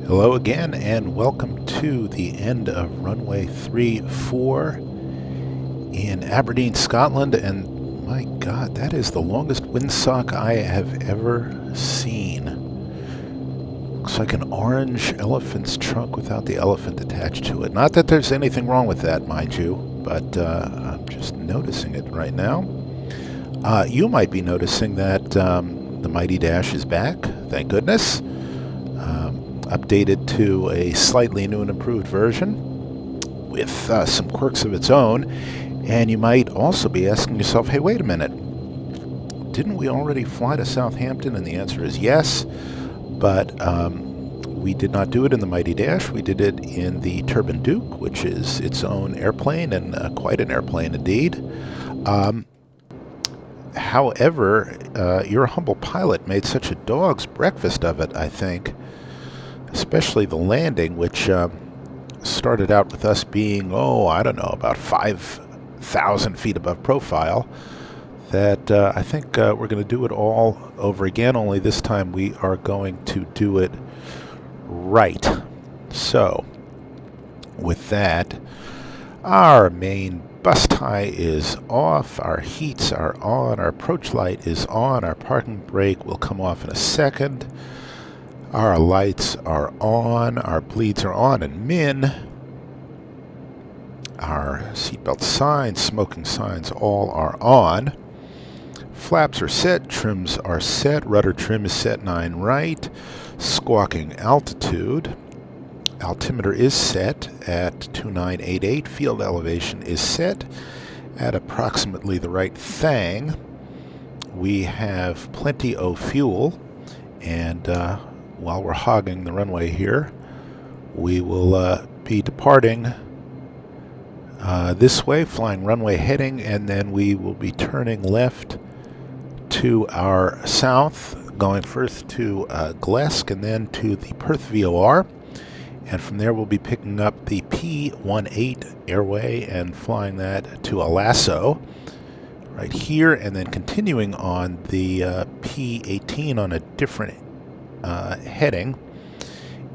Hello again, and welcome to the end of runway 34 in Aberdeen, Scotland. And my God, that is the longest windsock I have ever seen. Looks like an orange elephant's trunk without the elephant attached to it. Not that there's anything wrong with that, mind you, but I'm just noticing it right now. You might be noticing that the Mighty Dash is back, thank goodness. Updated to a slightly new and improved version with some quirks of its own. And you might also be asking yourself, hey, wait a minute, didn't we already fly to Southampton? And the answer is yes, but we did not do it in the Mighty Dash. We did it in the Turbine Duke, which is its own airplane, and quite an airplane indeed. However, your humble pilot made such a dog's breakfast of it, I think, especially the landing, which started out with us being, I don't know, about 5,000 feet above profile, that I think we're going to do it all over again, only this time we are going to do it right. So, with that, our main bus tie is off, our heats are on, our approach light is on, our parking brake will come off in a second. Our lights are on, our bleeds are on and min. Our seatbelt signs, smoking signs, all are on. Flaps are set, trims are set, rudder trim is set 9 right. Squawking altitude. Altimeter is set at 2988. Field elevation is set at approximately the right thing. We have plenty of fuel, and while we're hogging the runway here, we will be departing this way, flying runway heading, and then we will be turning left to our south, going first to Glesk and then to the Perth VOR. And from there we'll be picking up the P18 airway and flying that to Alasso right here, and then continuing on the P18 on a different heading,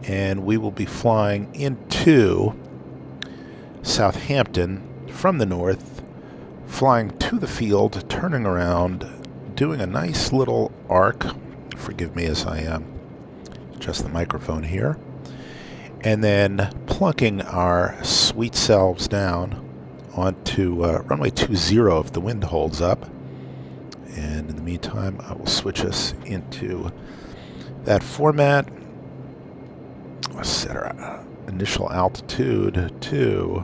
and we will be flying into Southampton from the north, flying to the field, turning around, doing a nice little arc. Forgive me as I adjust the microphone here, and then plunking our sweet selves down onto runway 20 if the wind holds up. And in the meantime, I will switch us into that format. Let's set our initial altitude to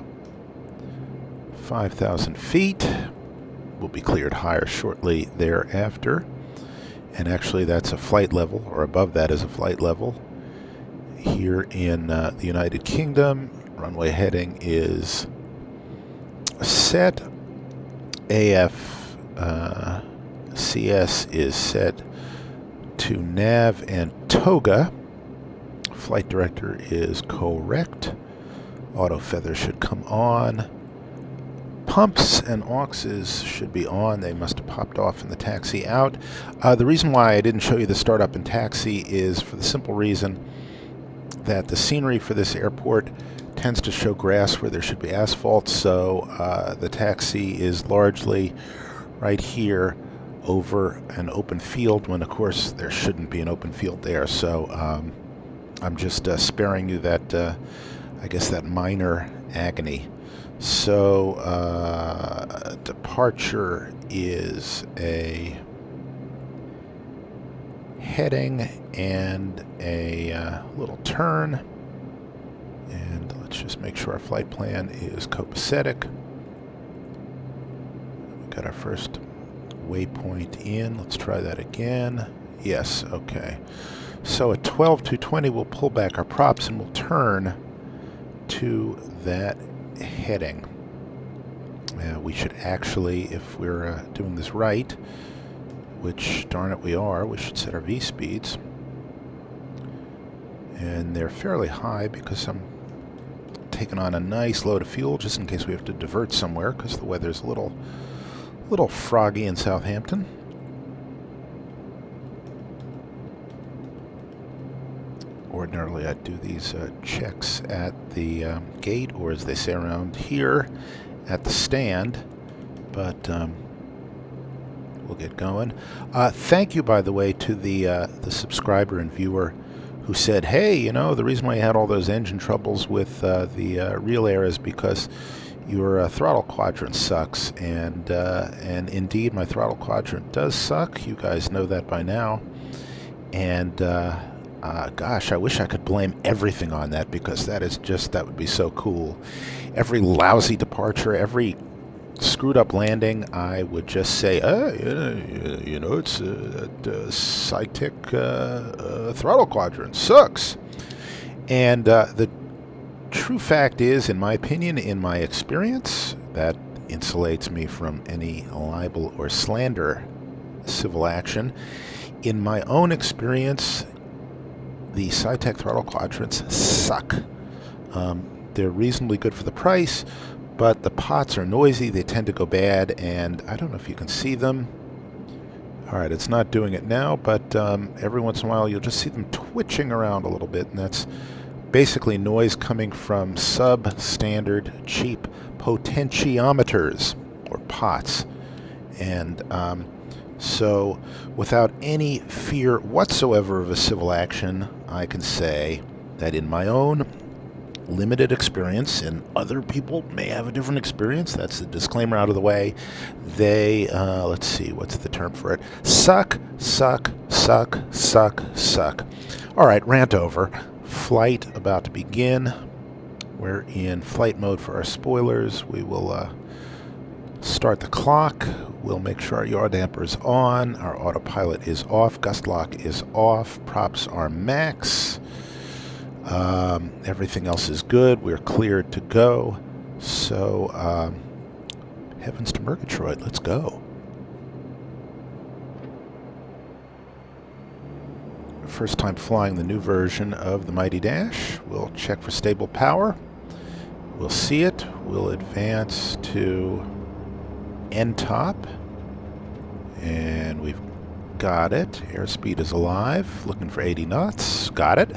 5,000 feet. We'll be cleared higher shortly thereafter. And actually that's a flight level, or above that is a flight level. Here in the United Kingdom, runway heading is set. AF CS is set to nav and toga. Flight director is correct. Auto feather should come on. Pumps and auxes should be on. They must have popped off in the taxi out. The reason why I didn't show you the startup and taxi is for the simple reason that the scenery for this airport tends to show grass where there should be asphalt, so the taxi is largely right here over an open field, when of course there shouldn't be an open field there. So I'm just sparing you that, I guess, that minor agony. So departure is a heading and a little turn, and let's just make sure our flight plan is copacetic. We got our first waypoint in. Let's try that again. Yes, okay. So at 12:220 we'll pull back our props and we'll turn to that heading. We should actually, if we're doing this right, which darn it we are, we should set our V speeds. And they're fairly high because I'm taking on a nice load of fuel just in case we have to divert somewhere because the weather's a little froggy in Southampton. Ordinarily, I'd do these checks at the gate, or as they say around here, at the stand. But we'll get going. Thank you, by the way, to the subscriber and viewer who said, "Hey, you know, the reason why you had all those engine troubles with the Real Air is because your throttle quadrant sucks." And indeed, my throttle quadrant does suck. You guys know that by now. And gosh, I wish I could blame everything on that, because that would be so cool. Every lousy departure, every screwed up landing, I would just say, you know, it's Cytec throttle quadrant sucks. And the true fact is, in my opinion, in my experience, that insulates me from any libel or slander civil action. In my own experience, the Cytec throttle quadrants suck. They're reasonably good for the price, but the pots are noisy, they tend to go bad, and I don't know if you can see them. Alright, it's not doing it now, but every once in a while you'll just see them twitching around a little bit, and that's basically noise coming from substandard cheap potentiometers, or pots. And so without any fear whatsoever of a civil action, I can say that in my own limited experience, and other people may have a different experience, that's the disclaimer out of the way, they, let's see, what's the term for it? Suck, suck, suck, suck, suck. Alright, rant over. Flight about to begin. We're in flight mode for our spoilers. We will start the clock. We'll make sure our yaw damper is on, our autopilot is off, gust lock is off, props are max. Everything else is good. We're cleared to go. So, heavens to Murgatroyd, let's go. First time flying the new version of the Mighty Dash. We'll check for stable power. We'll see it. We'll advance to end top. And we've got it. Airspeed is alive. Looking for 80 knots. Got it.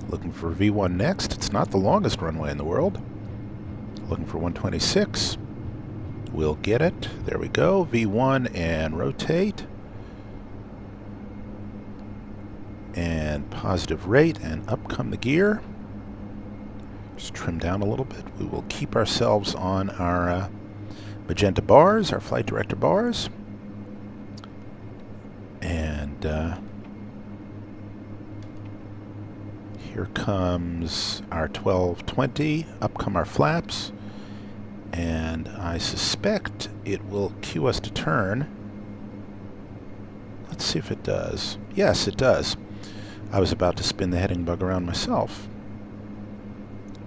Looking for V1 next. It's not the longest runway in the world. Looking for 126. We'll get it. There we go. V1 and rotate. And positive rate, and up come the gear. Just trim down a little bit. We will keep ourselves on our magenta bars, our flight director bars. And here comes our 1220. Up come our flaps. And I suspect it will cue us to turn. Let's see if it does. Yes, it does. I was about to spin the heading bug around myself.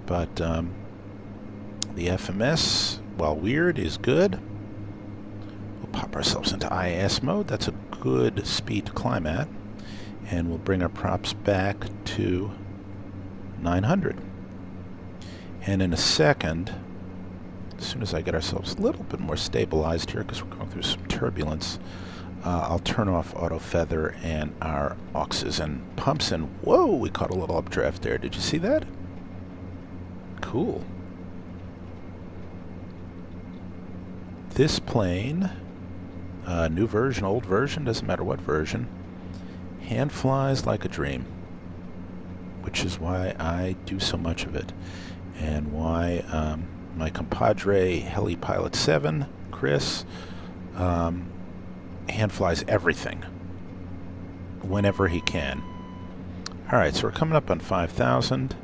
But the FMS, while weird, is good. We'll pop ourselves into IAS mode. That's a good speed to climb at. And we'll bring our props back to 900. And in a second, as soon as I get ourselves a little bit more stabilized here, because we're going through some turbulence, I'll turn off auto feather and our auxes and pumps, and whoa, we caught a little updraft there. Did you see that? Cool. This plane, new version, old version, doesn't matter what version, hand flies like a dream, which is why I do so much of it, and why my compadre Heli Pilot 7, Chris, hand flies everything whenever he can. Alright, so we're coming up on 5,000,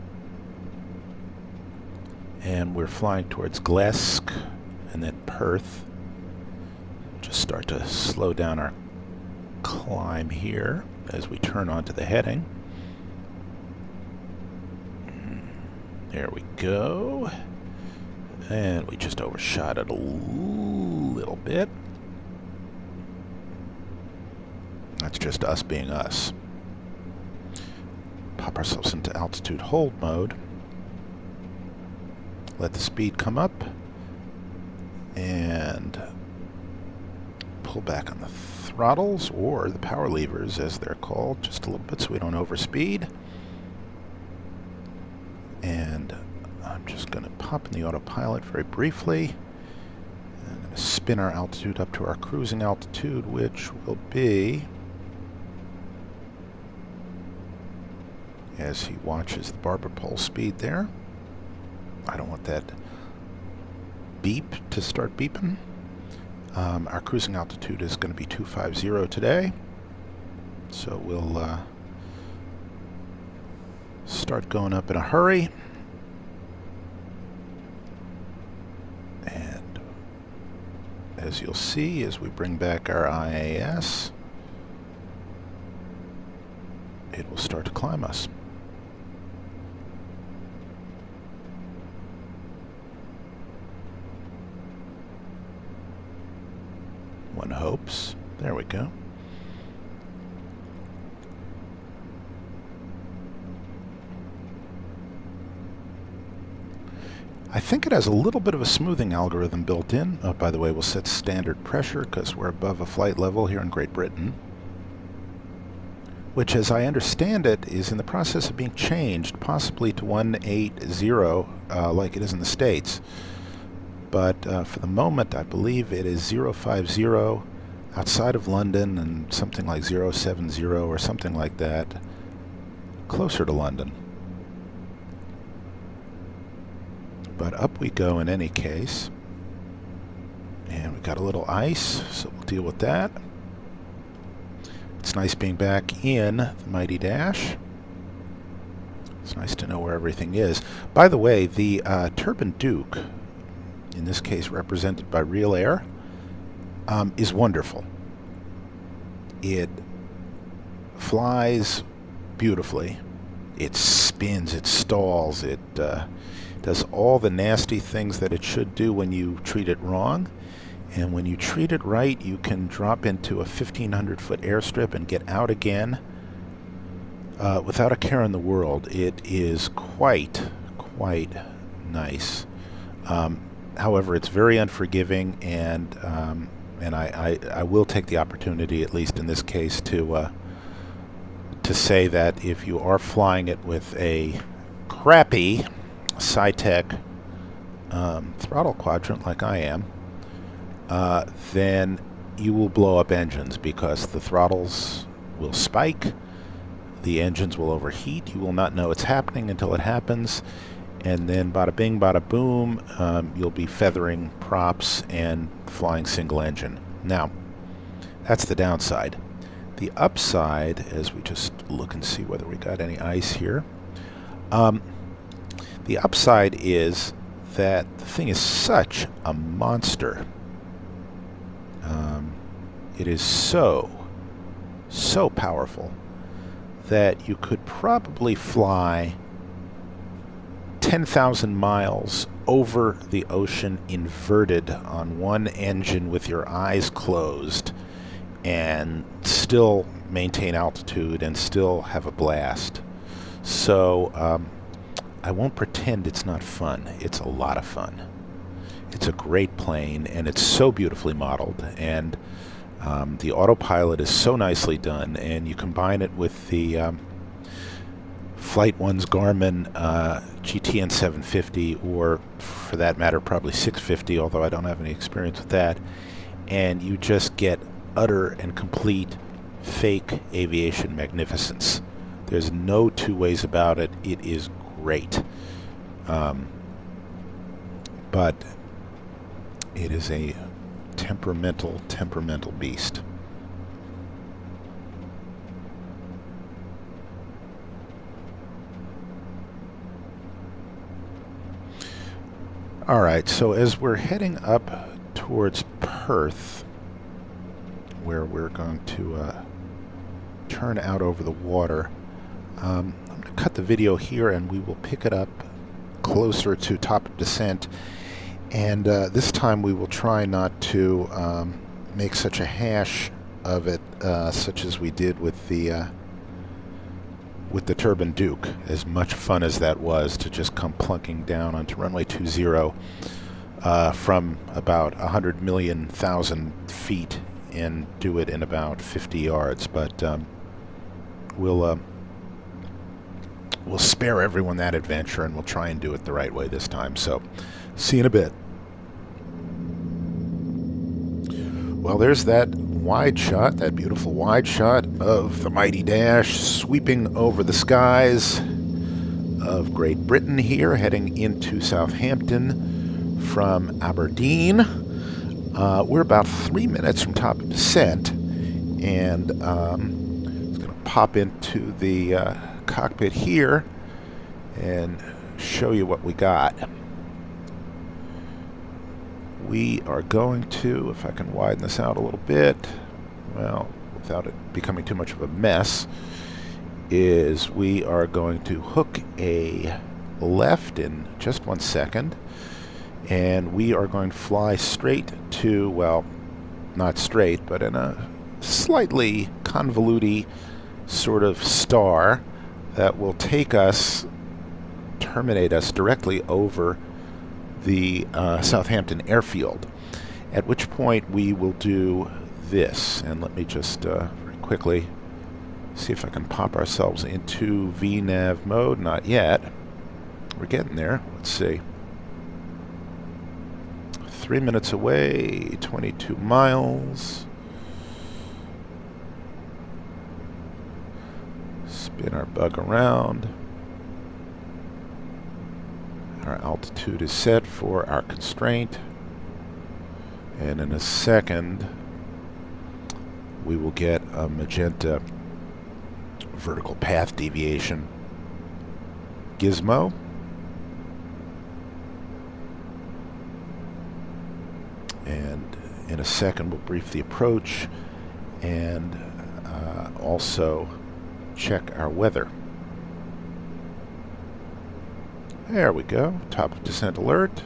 and we're flying towards Glesk and then Perth. Just start to slow down our climb here as we turn onto the heading. There we go. And we just overshot it a little bit. That's just us being us. Pop ourselves into altitude hold mode. Let the speed come up. And pull back on the throttles, or the power levers as they're called, just a little bit so we don't overspeed. And I'm just going to pop in the autopilot very briefly. I'm going to spin our altitude up to our cruising altitude, which will be, as he watches the barber pole speed there. I don't want that beep to start beeping. Our cruising altitude is going to be 250 today. So we'll start going up in a hurry. And as you'll see, as we bring back our IAS, it will start to climb us. One hopes. There we go. I think it has a little bit of a smoothing algorithm built in. Oh, by the way, we'll set standard pressure because we're above a flight level here in Great Britain, which, as I understand it, is in the process of being changed, possibly to 180 like it is in the States. But for the moment, I believe it is 050 outside of London and something like 070 or something like that, closer to London. But up we go in any case. And we've got a little ice, so we'll deal with that. It's nice being back in the Mighty Dash. It's nice to know where everything is. By the way, the Turbine Duke, in this case represented by Real Air, is wonderful. It flies beautifully. It spins, it stalls, it does all the nasty things that it should do when you treat it wrong. And when you treat it right, you can drop into a 1,500-foot airstrip and get out again without a care in the world. It is quite nice. However, it's very unforgiving, and I will take the opportunity, at least in this case, to say that if you are flying it with a crappy SciTech throttle quadrant like I am, then you will blow up engines because the throttles will spike, the engines will overheat, you will not know it's happening until it happens, and then bada bing, bada boom, you'll be feathering props and flying single engine. Now, that's the downside. The upside, as we just look and see whether we got any ice here, the upside is that the thing is such a monster. It is so powerful that you could probably fly 10,000 miles over the ocean inverted on one engine with your eyes closed and still maintain altitude and still have a blast. So I won't pretend it's not fun. It's a lot of fun. It's a great plane, and it's so beautifully modeled, and the autopilot is so nicely done, and you combine it with the Flight One's Garmin GTN 750, or for that matter probably 650, although I don't have any experience with that, and you just get utter and complete fake aviation magnificence. There's no two ways about it. It is great. But it is a temperamental beast. All right, so as we're heading up towards Perth, where we're going to turn out over the water, I'm going to cut the video here and we will pick it up closer to top of descent. And this time we will try not to make such a hash of it, such as we did with the Turbine Duke. As much fun as that was to just come plunking down onto runway 20 from about 100 million thousand feet and do it in about 50 yards. But we'll we'll spare everyone that adventure, and we'll try and do it the right way this time. So, see you in a bit. Well, there's that wide shot, that beautiful wide shot of the mighty Dash sweeping over the skies of Great Britain here, heading into Southampton from Aberdeen. We're about 3 minutes from top of descent, and I'm going to pop into the cockpit here and show you what we got. We are going to, if I can widen this out a little bit, well, without it becoming too much of a mess, is we are going to hook a left in just 1 second, and we are going to fly straight to, well, not straight, but in a slightly convoluted sort of star that will take us, terminate us directly over the Southampton airfield, at which point we will do this. And let me just very quickly see if I can pop ourselves into VNAV mode. Not yet. We're getting there. Let's see. 3 minutes away, 22 miles. Spin our bug around. Our altitude is set for our constraint, and in a second we will get a magenta vertical path deviation gizmo. And in a second we'll brief the approach and also check our weather. There we go. Top of descent alert.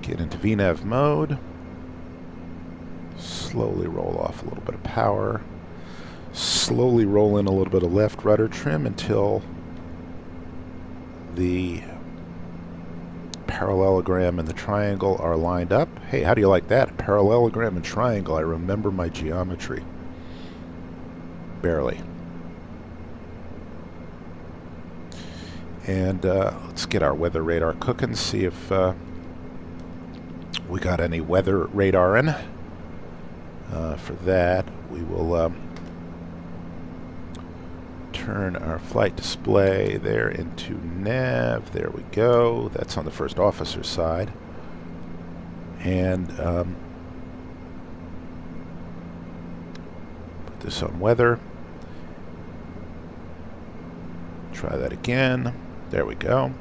Get into VNAV mode. Slowly roll off a little bit of power. Slowly roll in a little bit of left rudder trim until the parallelogram and the triangle are lined up. Hey, how do you like that? Parallelogram and triangle. I remember my geometry. Barely. And let's get our weather radar cooking, see if we got any weather radar in. For that, we will turn our flight display there into nav. There we go. That's on the first officer's side. And put this on weather. Try that again. There we go.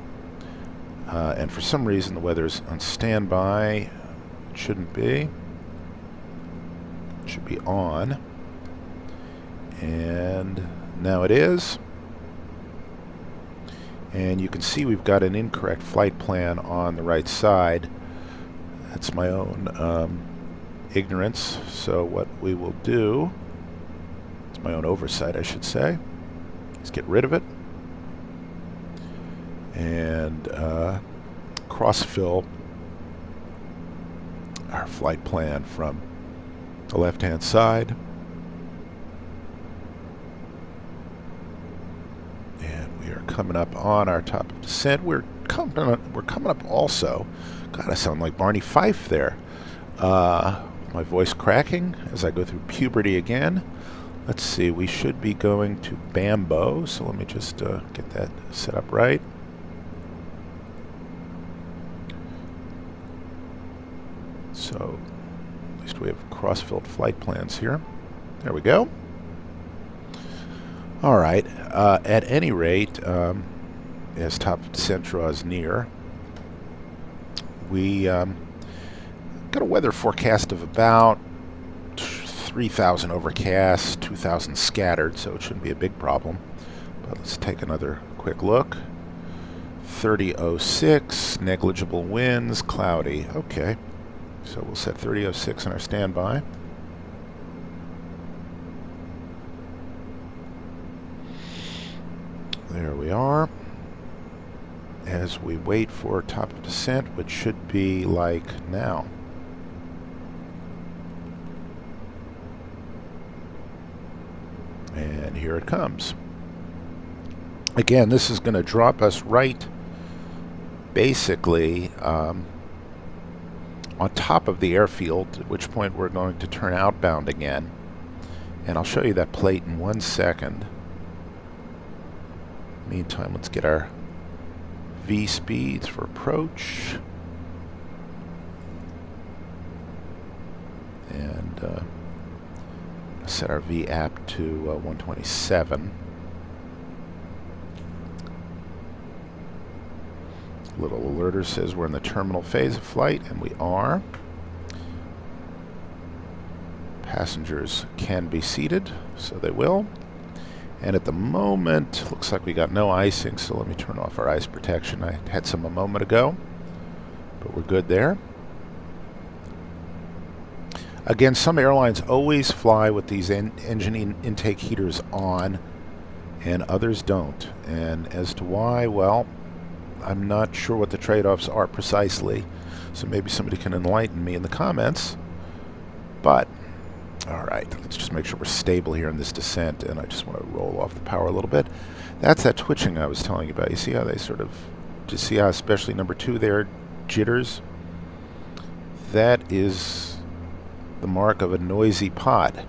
And for some reason the weather's on standby. It shouldn't be. It should be on. And now it is. And you can see we've got an incorrect flight plan on the right side. That's my own ignorance. So what we will do, it's my own oversight I should say, is get rid of it. And cross-fill our flight plan from the left-hand side. And we are coming up on our top of descent. We're coming up also. God, I sound like Barney Fife there. My voice cracking as I go through puberty again. Let's see, we should be going to Bambo, so let me just get that set up right. So, at least we have cross-filled flight plans here. There we go. All right. At any rate, as top of descent draws near, we got a weather forecast of about 3,000 overcast, 2,000 scattered, so it shouldn't be a big problem. But let's take another quick look. 3006, negligible winds, cloudy. Okay. So we'll set 3006 in our standby. There we are. As we wait for top of descent, which should be like now. And here it comes. Again, this is going to drop us right basically on top of the airfield, at which point we're going to turn outbound again. And I'll show you that plate in 1 second. Meantime, let's get our V speeds for approach. And set our V app to 127. Little alerter says we're in the terminal phase of flight, and we are. Passengers can be seated, so they will. And at the moment, looks like we got no icing, so let me turn off our ice protection. I had some a moment ago, but we're good there. Again, some airlines always fly with these engine intake heaters on, and others don't. And as to why, well, I'm not sure what the trade-offs are precisely, so maybe somebody can enlighten me in the comments. But, alright, let's just make sure we're stable here in this descent, and I just want to roll off the power a little bit. That's that twitching I was telling you about. You see how they sort of, do you see how especially number 2 there jitters? That is the mark of a noisy pod.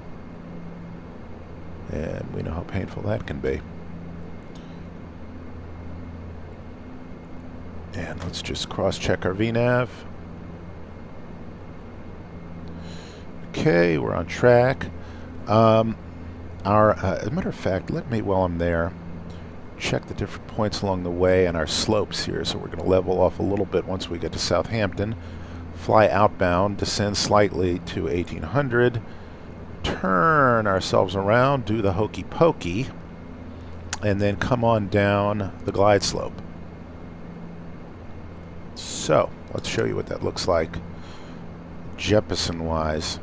And we know how painful that can be. And let's just cross-check our VNav. Okay, we're on track. As a matter of fact, let me, while I'm there, check the different points along the way and our slopes here. So we're going to level off a little bit once we get to Southampton. Fly outbound, descend slightly to 1800. Turn ourselves around, do the hokey pokey, and then come on down the glide slope. So, let's show you what that looks like Jeppesen-wise.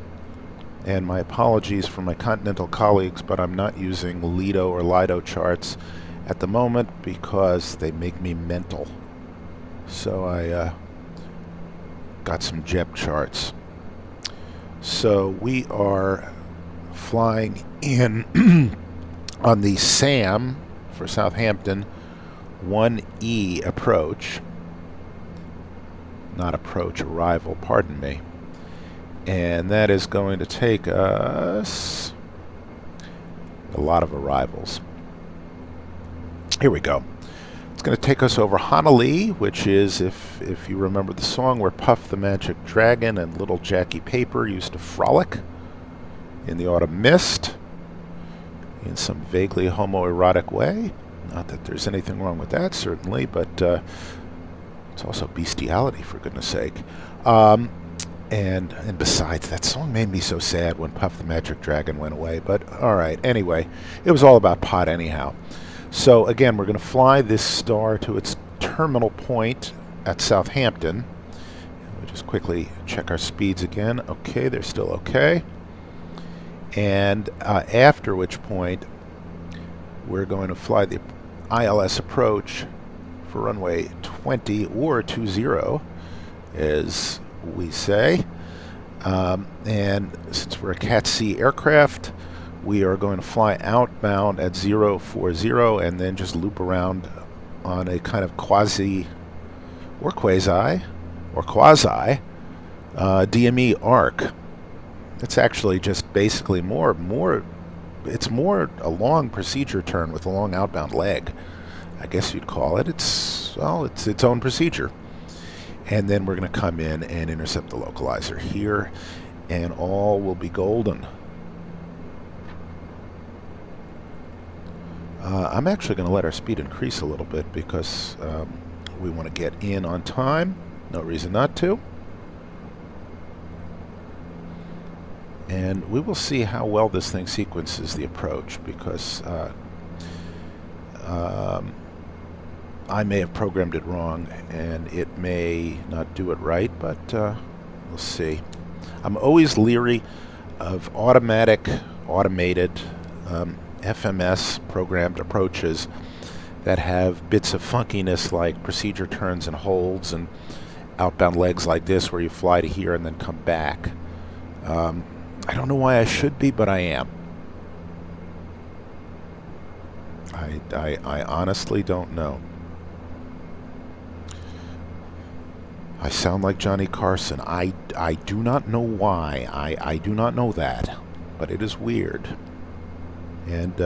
And my apologies for my continental colleagues, but I'm not using Lido or Lido charts at the moment because they make me mental. So I got some Jep charts. So we are flying in on the SAM for Southampton 1E approach. Not approach, arrival, pardon me. And that is going to take us a lot of arrivals. Here we go. It's going to take us over Honolulu, which is, if you remember the song, where Puff the Magic Dragon and Little Jackie Paper used to frolic in the autumn mist in some vaguely homoerotic way. Not that there's anything wrong with that, certainly, but it's also bestiality, for goodness sake. And besides, that song made me so sad when Puff the Magic Dragon went away. But all right, anyway, it was all about pot anyhow. So again, we're going to fly this star to its terminal point at Southampton. We'll just quickly check our speeds again. Okay, they're still okay. And after which point, we're going to fly the ILS approach for runway 20 or 20, as we say. And since we're a Cat C aircraft, we are going to fly outbound at 040 and then just loop around on a kind of quasi DME arc. It's actually just basically it's more a long procedure turn with a long outbound leg, I guess you'd call it. It's its own procedure. And then we're going to come in and intercept the localizer here, and all will be golden. I'm actually going to let our speed increase a little bit because we want to get in on time. No reason not to. And we will see how well this thing sequences the approach, because I may have programmed it wrong and it may not do it right, but we'll see. I'm always leery of automated FMS programmed approaches that have bits of funkiness like procedure turns and holds and outbound legs like this where you fly to here and then come back. I don't know why I should be, but I am. I honestly don't know. I sound like Johnny Carson. I do not know why. I do not know that. But it is weird. And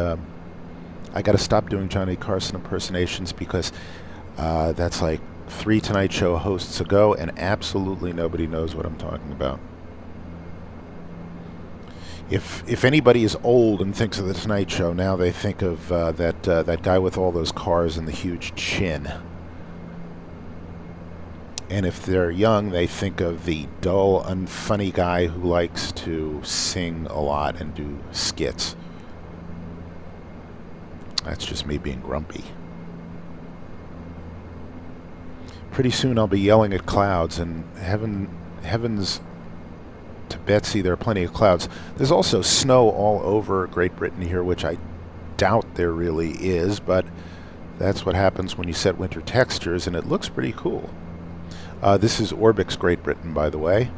I got to stop doing Johnny Carson impersonations because that's like 3 Tonight Show hosts ago, and absolutely nobody knows what I'm talking about. If anybody is old and thinks of the Tonight Show, now they think of that guy with all those cars and the huge chin. And if they're young, they think of the dull, unfunny guy who likes to sing a lot and do skits. That's just me being grumpy. Pretty soon I'll be yelling at clouds, and heavens to Betsy, there are plenty of clouds. There's also snow all over Great Britain here, which I doubt there really is, but that's what happens when you set winter textures, and it looks pretty cool. This is Orbix, Great Britain, by the way,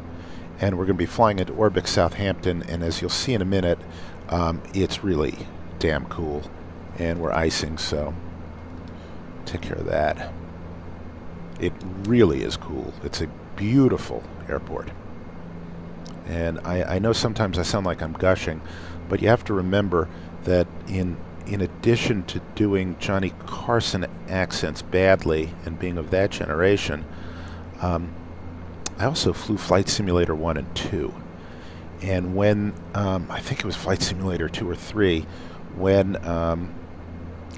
and we're going to be flying into Orbix, Southampton, and as you'll see in a minute, it's really damn cool, and we're icing, so take care of that. It really is cool. It's a beautiful airport. And I know sometimes I sound like I'm gushing, but you have to remember that in addition to doing Johnny Carson accents badly and being of that generation, I also flew Flight Simulator 1 and 2. And when, I think it was Flight Simulator 2 or 3, when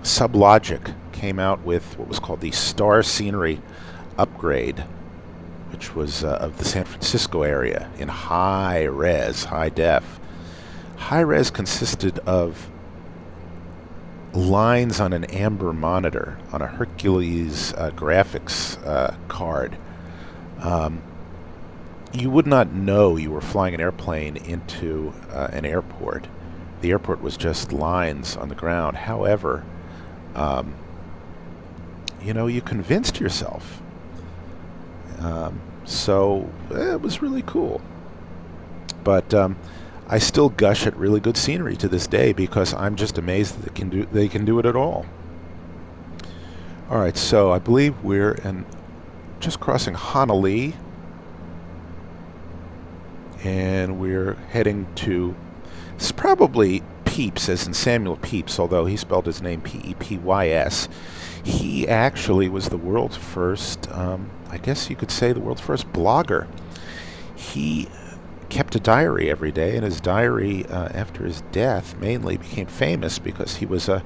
Sublogic came out with what was called the Star Scenery upgrade, which was of the San Francisco area in high res, high def. High res consisted of lines on an amber monitor on a Hercules graphics card. You would not know you were flying an airplane into an airport. The airport was just lines on the ground. However, you convinced yourself. So it was really cool. But I still gush at really good scenery to this day because I'm just amazed that they can do it at all. All right, so I believe we're just crossing Honolulu, and we're heading to, it's probably Pepys, as in Samuel Pepys, although he spelled his name P-E-P-Y-S. He actually was the world's first, I guess you could say the world's first blogger. He kept a diary every day, and his diary, after his death, mainly became famous because he was a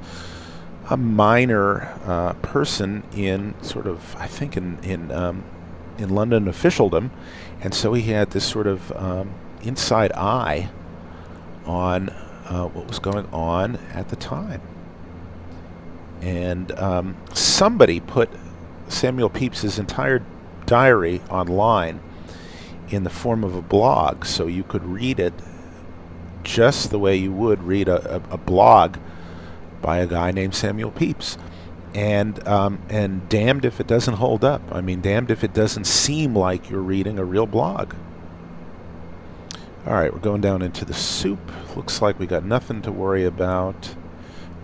minor person in sort of, I think, in London officialdom, and so he had this sort of inside eye on what was going on at the time. And somebody put Samuel Pepys' entire diary online in the form of a blog, so you could read it just the way you would read a blog by a guy named Samuel Pepys. And damned if it doesn't hold up. I mean, damned if it doesn't seem like you're reading a real blog. All right, we're going down into the soup. Looks like we got nothing to worry about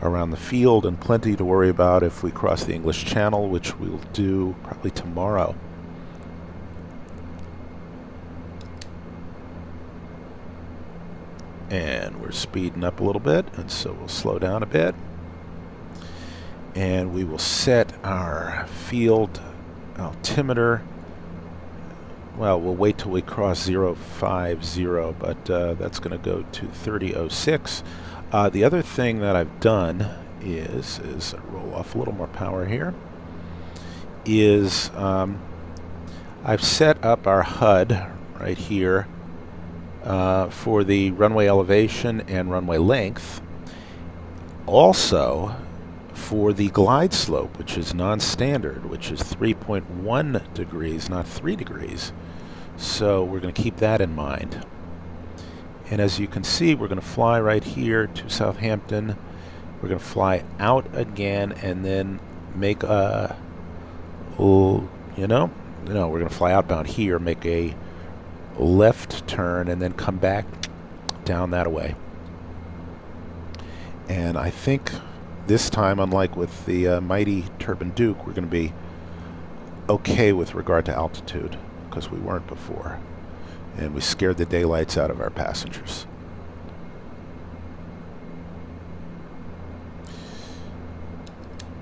around the field and plenty to worry about if we cross the English Channel, which we'll do probably tomorrow. And we're speeding up a little bit, and so we'll slow down a bit. And we will set our field altimeter. Well, we'll wait till we cross 050, but that's going to go to 3006. The other thing that I've done is roll off a little more power here, is I've set up our HUD right here for the runway elevation and runway length. Also, for the glide slope, which is non-standard, which is 3.1 degrees, not 3 degrees. So we're going to keep that in mind. And as you can see, we're going to fly right here to Southampton. We're going to fly out again and then make a, we're going to fly outbound here, make a left turn, and then come back down that way. And I think this time, unlike with the mighty Turbine Duke, we're going to be okay with regard to altitude, because we weren't before. And we scared the daylights out of our passengers.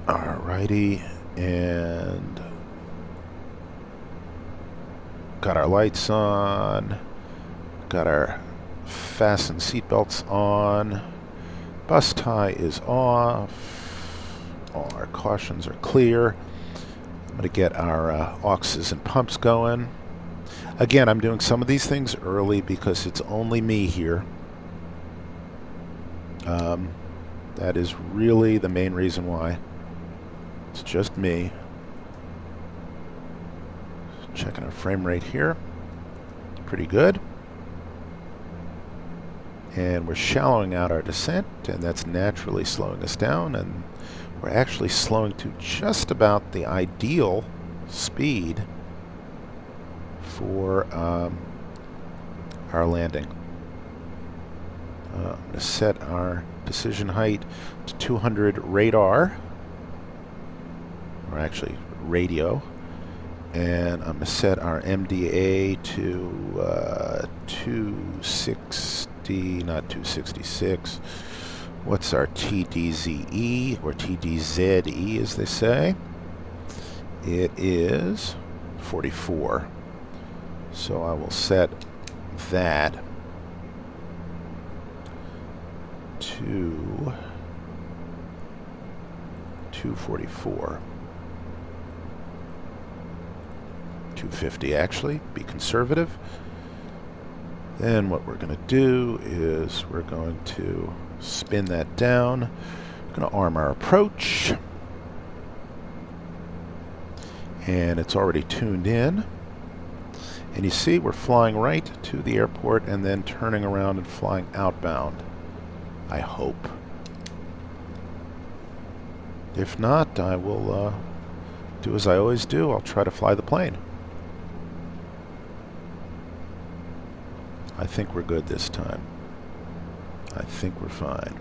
Alrighty, and got our lights on, got our fastened seatbelts on, bus tie is off, all our cautions are clear. I'm going to get our auxes and pumps going. Again, I'm doing some of these things early because it's only me here. That is really the main reason why. It's just me. Checking our frame rate here. Pretty good. And we're shallowing out our descent, and that's naturally slowing us down, and we're actually slowing to just about the ideal speed for our landing. I'm going to set our decision height to 200 radar, or actually radio, and I'm going to set our MDA to 260, not 266. What's our TDZE, or TDZE as they say? It is 44. So I will set that to 244. 250 actually, be conservative. Then what we're going to do is we're going to spin that down. We're going to arm our approach. And it's already tuned in. And you see we're flying right to the airport and then turning around and flying outbound. I hope. If not, I will do as I always do. I'll try to fly the plane. I think we're good this time. I think we're fine.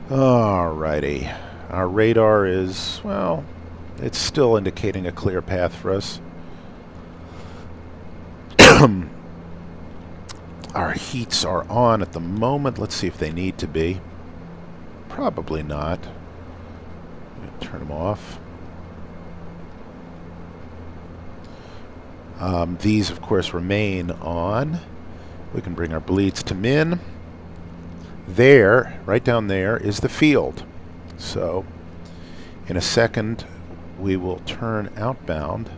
Alrighty. Our radar is, well, it's still indicating a clear path for us. Our heats are on at the moment. Let's see if they need to be. Probably not. Turn them off. These, of course, remain on. We can bring our bleeds to min. There, right down there, is the field. So, in a second, we will turn outbound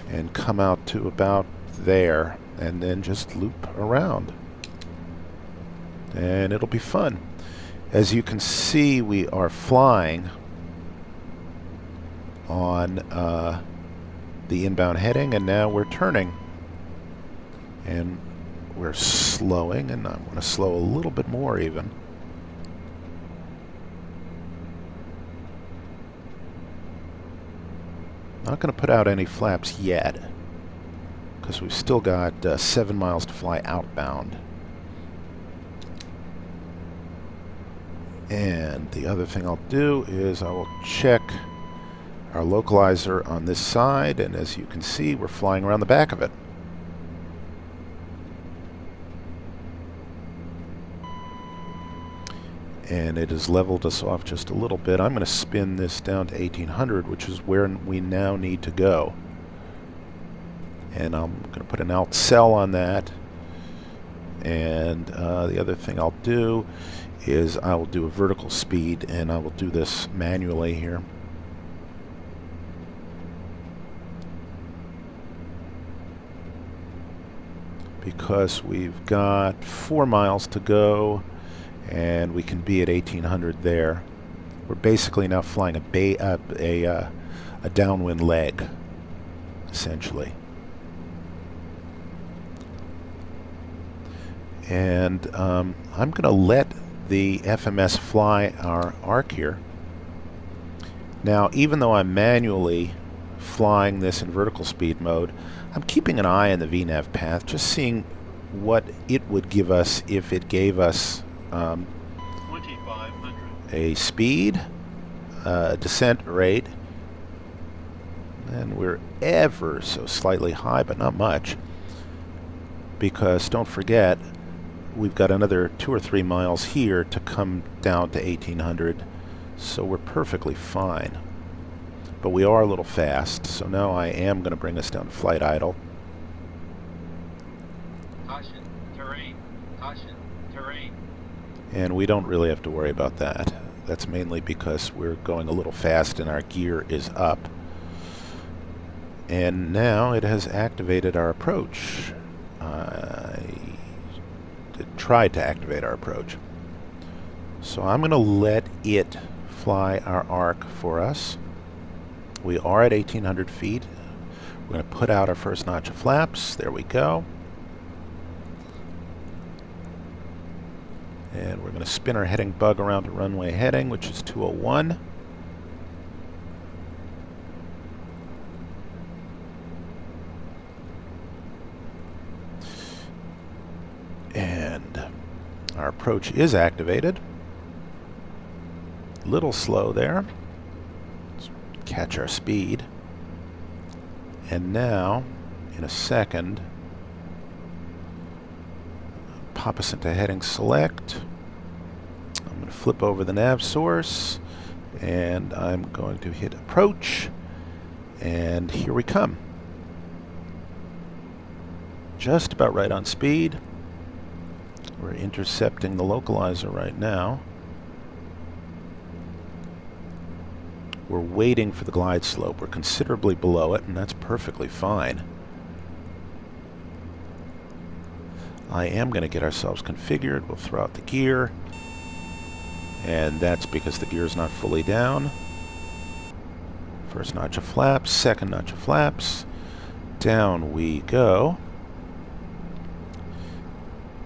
and come out to about there, and then just loop around. And it'll be fun. As you can see, we are flying on the inbound heading, and now we're turning. And we're slowing, and I'm going to slow a little bit more even. Not going to put out any flaps yet, because we've still got 7 miles to fly outbound. And the other thing I'll do is I will check our localizer on this side, and as you can see, we're flying around the back of it. And it has leveled us off just a little bit. I'm going to spin this down to 1800, which is where we now need to go. And I'm going to put an alt cell on that. And the other thing I'll do is I will do a vertical speed, and I will do this manually here. Because we've got 4 miles to go, and we can be at 1800 there. We're basically now flying a downwind leg, essentially. And I'm going to let the FMS fly our arc here. Now, even though I'm manually flying this in vertical speed mode, I'm keeping an eye on the VNAV path, just seeing what it would give us if it gave us 25 a speed, descent rate, and we're ever so slightly high, but not much, because don't forget, we've got another 2 or 3 miles here to come down to 1800, so we're perfectly fine. But we are a little fast, so now I am going to bring us down to flight idle. Caution, terrain, caution, terrain. And we don't really have to worry about that. That's mainly because we're going a little fast and our gear is up. And now it has activated our approach. It tried to activate our approach. So I'm going to let it fly our arc for us. We are at 1800 feet. We're going to put out our first notch of flaps. There we go. And we're going to spin our heading bug around to runway heading, which is 201. And our approach is activated. Little slow there. Let's catch our speed. And now, in a second, pop us into heading select. I'm going to flip over the nav source, and I'm going to hit approach, and here we come. Just about right on speed. We're intercepting the localizer right now. We're waiting for the glide slope. We're considerably below it, and that's perfectly fine. I am going to get ourselves configured. We'll throw out the gear. And that's because the gear is not fully down. First notch of flaps, second notch of flaps. Down we go.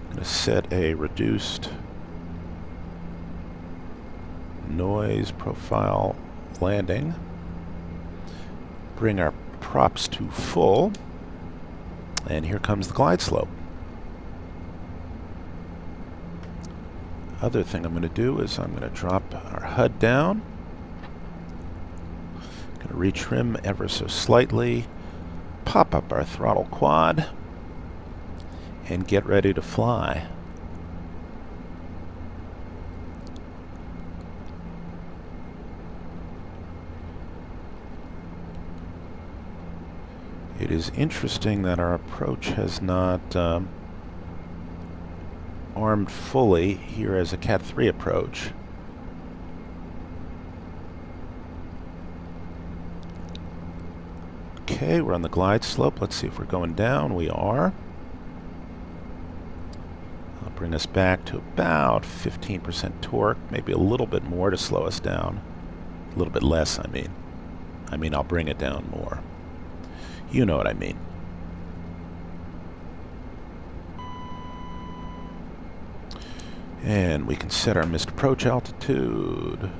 I'm going to set a reduced noise profile landing. Bring our props to full. And here comes the glide slope. Other thing I'm going to do is I'm going to drop our HUD down. Going to retrim ever so slightly. Pop up our throttle quad. And get ready to fly. It is interesting that our approach has not armed fully here as a Cat 3 approach. Okay, we're on the glide slope. Let's see if we're going down. We are. I'll bring us back to about 15% torque, maybe a little bit more to slow us down. A little bit less, I mean. I'll bring it down more. You know what I mean. And we can set our missed approach altitude.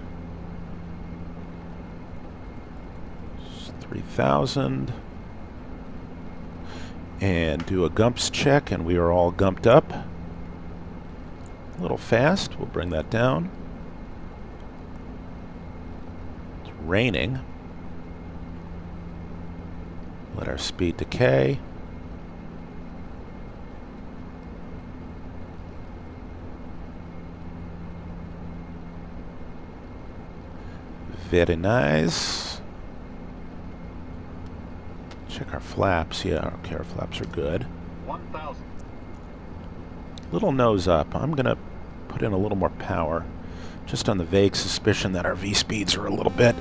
3,000. And do a gumps check, and we are all gumped up. A little fast. We'll bring that down. It's raining. Let our speed decay. Very nice. Check our flaps. Yeah, okay, our flaps are good. 1,000. Little nose up. I'm going to put in a little more power, just on the vague suspicion that our V-speeds are a little bit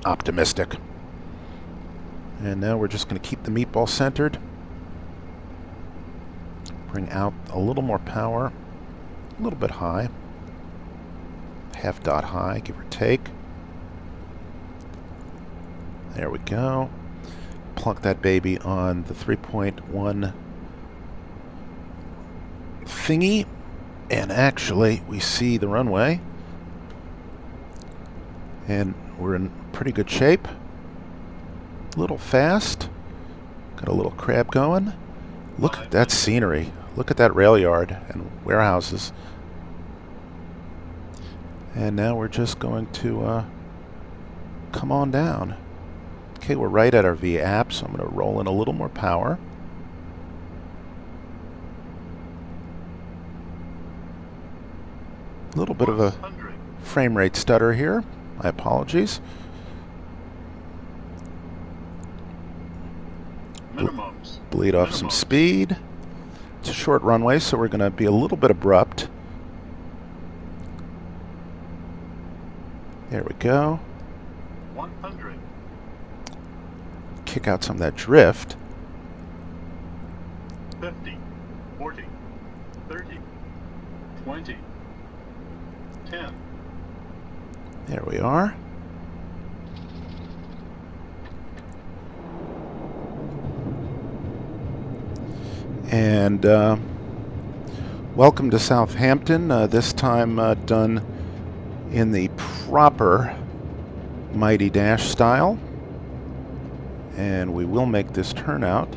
optimistic. And now we're just going to keep the meatball centered. Bring out a little more power. A little bit high. Half dot high, give or take. There we go. Plunk that baby on the 3.1 thingy. And actually, we see the runway. And we're in pretty good shape. A little fast. Got a little crab going. Look at that scenery. Look at that rail yard and warehouses. And now we're just going to come on down. Okay, we're right at our V-app, so I'm going to roll in a little more power. A little bit of a frame rate stutter here. My apologies. Minimums. Bleed off some speed. It's a short runway, so we're going to be a little bit abrupt. There we go. 100. Kick out some of that drift. 50. 40. 30. 20. 10. There we are. And welcome to Southampton, this time done in the proper Mighty Dash style. And we will make this turnout.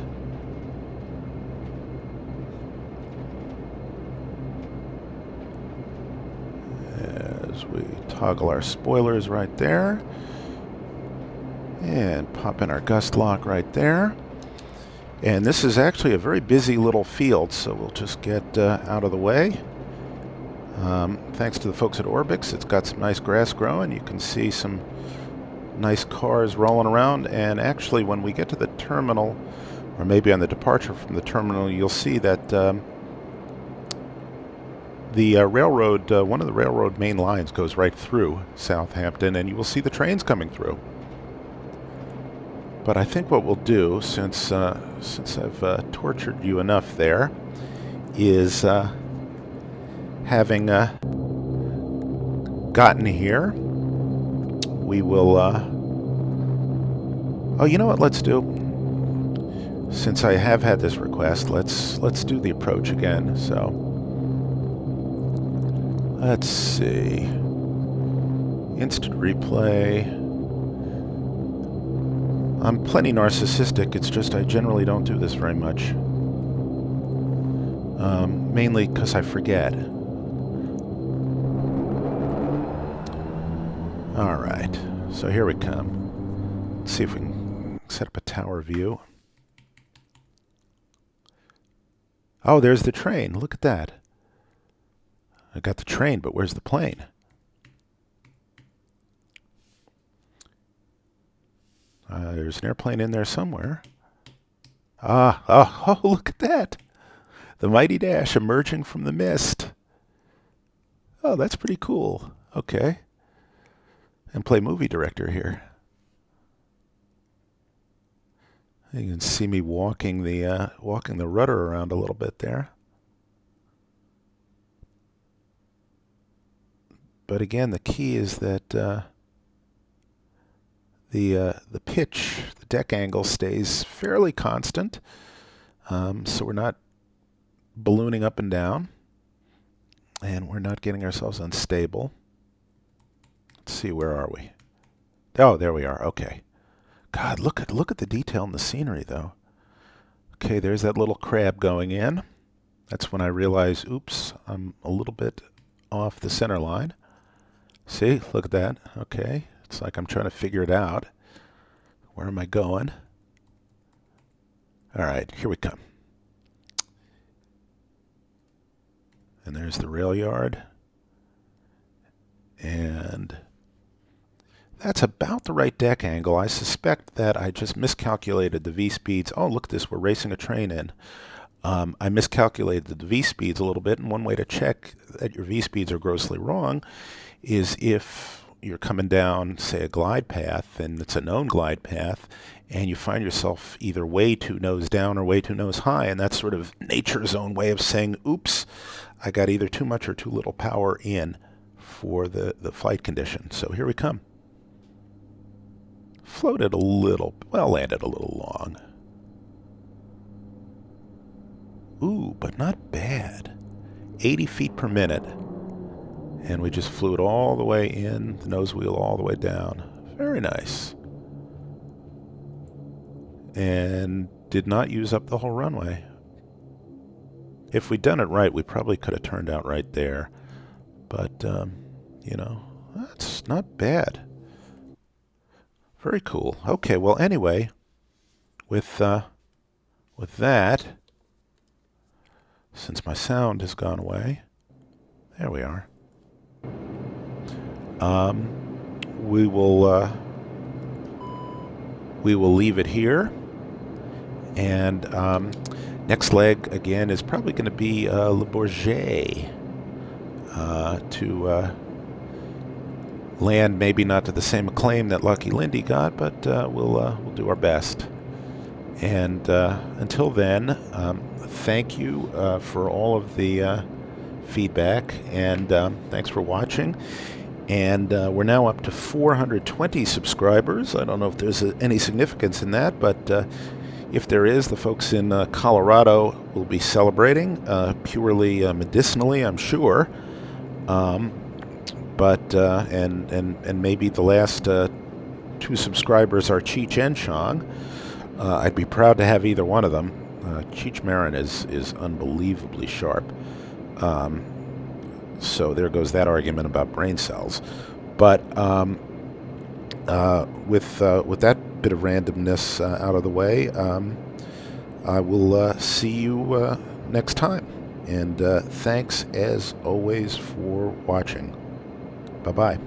As we toggle our spoilers right there. And pop in our gust lock right there. And this is actually a very busy little field, so we'll just get out of the way. Thanks to the folks at Orbix, it's got some nice grass growing. You can see some nice cars rolling around. And actually, when we get to the terminal, or maybe on the departure from the terminal, you'll see that the railroad, one of the railroad main lines goes right through Southampton, and you will see the trains coming through. But I think what we'll do, since I've tortured you enough there, is having gotten here, we will. Oh, you know what? Let's do. Since I have had this request, let's do the approach again. So let's see. Instant replay. I'm plenty narcissistic, it's just I generally don't do this very much. Mainly because I forget. Alright, so here we come. Let's see if we can set up a tower view. Oh, there's the train. Look at that. I got the train, but where's the plane? There's an airplane in there somewhere. Oh, look at that. The Mighty Dash emerging from the mist. Oh, that's pretty cool. Okay. And play movie director here. You can see me walking the rudder around a little bit there. But again, the key is that the pitch, the deck angle stays fairly constant, so we're not ballooning up and down, and we're not getting ourselves unstable. Let's see, where are we? Oh, there we are. Okay. God, look at the detail in the scenery, though. Okay, there's that little crab going in. That's when I realize, oops, I'm a little bit off the center line. See, look at that. Okay. It's like I'm trying to figure it out. Where am I going? All right, here we come. And there's the rail yard. And that's about the right deck angle. I suspect that I just miscalculated the V-speeds. Oh, look at this. We're racing a train in. I miscalculated the V-speeds a little bit, and one way to check that your V-speeds are grossly wrong is if you're coming down, say, a glide path, and it's a known glide path, and you find yourself either way too nose down or way too nose high, and that's sort of nature's own way of saying, oops, I got either too much or too little power in for the flight condition. So here we come. Floated a little, well, landed a little long. Ooh, but not bad. 80 feet per minute. And we just flew it all the way in, the nose wheel all the way down. Very nice. And did not use up the whole runway. If we'd done it right, we probably could have turned out right there. But, You know, that's not bad. Very cool. Okay, well, anyway, with that, since my sound has gone away, there we are. We will leave it here, and next leg again is probably going to be Le Bourget to land, maybe not to the same acclaim that Lucky Lindy got, but we'll do our best. And until then, thank you for all of the feedback, and thanks for watching. And we're now up to 420 subscribers. I don't know if there's any significance in that, but if there is, the folks in Colorado will be celebrating purely medicinally, I'm sure. But maybe the last 2 subscribers are Cheech and Chong. I'd be proud to have either one of them. Cheech Marin is unbelievably sharp. So there goes that argument about brain cells. But with that bit of randomness out of the way, I will see you next time. And thanks as always for watching. Bye-bye.